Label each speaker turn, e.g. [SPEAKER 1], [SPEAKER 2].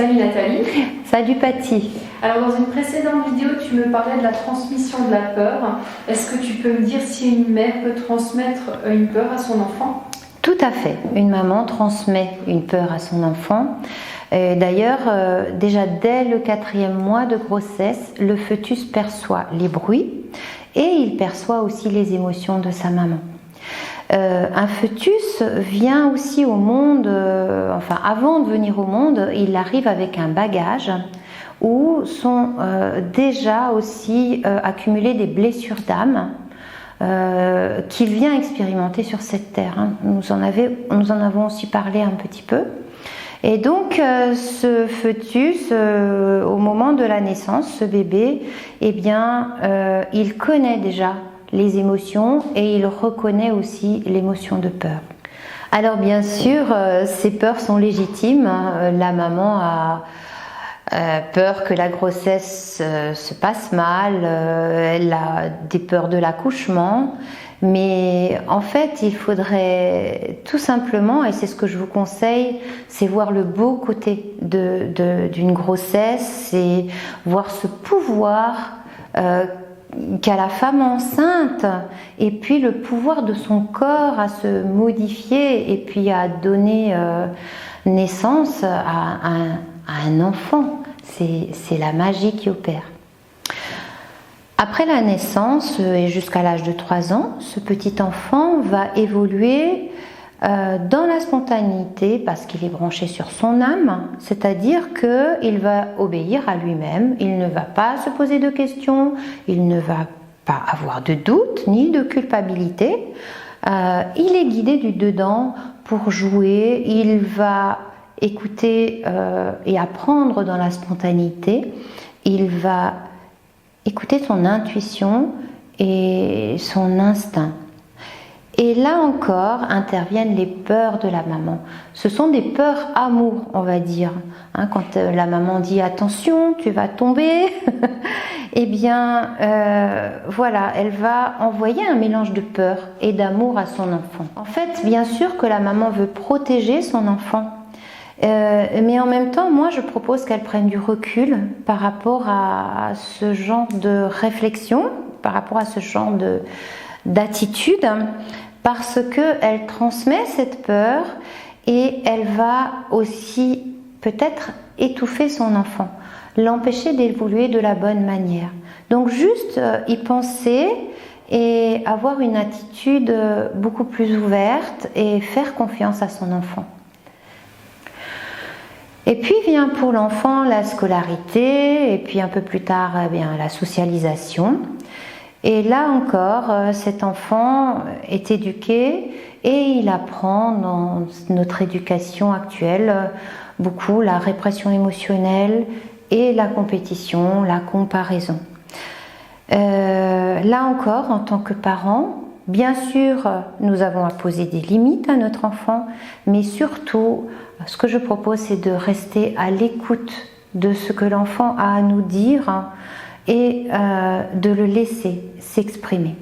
[SPEAKER 1] Salut Nathalie.
[SPEAKER 2] Salut Patty.
[SPEAKER 1] Alors dans une précédente vidéo, tu me parlais de la transmission de la peur. Est-ce que tu peux me dire si une mère peut transmettre une peur à son enfant?
[SPEAKER 2] Tout à fait. Une maman transmet une peur à son enfant. D'ailleurs, déjà dès le 4e mois de grossesse, le fœtus perçoit les bruits et il perçoit aussi les émotions de sa maman. Un fœtus vient aussi au monde, avant de venir au monde, il arrive avec un bagage où sont déjà aussi accumulées des blessures d'âme qu'il vient expérimenter sur cette terre. Nous en avons aussi parlé un petit peu. Et donc ce fœtus, au moment de la naissance, ce bébé, il connaît déjà les émotions et il reconnaît aussi l'émotion de peur. Alors bien sûr, ces peurs sont légitimes. La maman a peur que la grossesse se passe mal, elle a des peurs de l'accouchement, mais en fait il faudrait tout simplement, et c'est ce que je vous conseille, c'est voir le beau côté d'une grossesse, c'est voir ce pouvoir qu'a la femme enceinte et puis le pouvoir de son corps à se modifier et puis à donner naissance à un enfant. C'est la magie qui opère. Après la naissance et jusqu'à l'âge de 3 ans, ce petit enfant va évoluer dans la spontanéité parce qu'il est branché sur son âme, c'est-à-dire qu'il va obéir à lui-même, il ne va pas se poser de questions, il ne va pas avoir de doute ni de culpabilité, il est guidé du dedans pour jouer, il va écouter et apprendre dans la spontanéité, il va écouter son intuition et son instinct. Et là encore interviennent les peurs de la maman. Ce sont des peurs amour, on va dire. Quand la maman dit attention, tu vas tomber, elle va envoyer un mélange de peur et d'amour à son enfant. En fait, bien sûr que la maman veut protéger son enfant, mais en même temps, moi je propose qu'elle prenne du recul par rapport à ce genre de réflexion, par rapport à ce genre d'attitude, parce qu'elle transmet cette peur et elle va aussi peut-être étouffer son enfant, l'empêcher d'évoluer de la bonne manière. Donc juste y penser et avoir une attitude beaucoup plus ouverte et faire confiance à son enfant. Et puis vient pour l'enfant la scolarité et puis un peu plus tard la socialisation. Et là encore, cet enfant est éduqué et il apprend dans notre éducation actuelle beaucoup la répression émotionnelle et la compétition, la comparaison. Là encore, en tant que parents, bien sûr, nous avons à poser des limites à notre enfant, mais surtout, ce que je propose, c'est de rester à l'écoute de ce que l'enfant a à nous dire et de le laisser s'exprimer.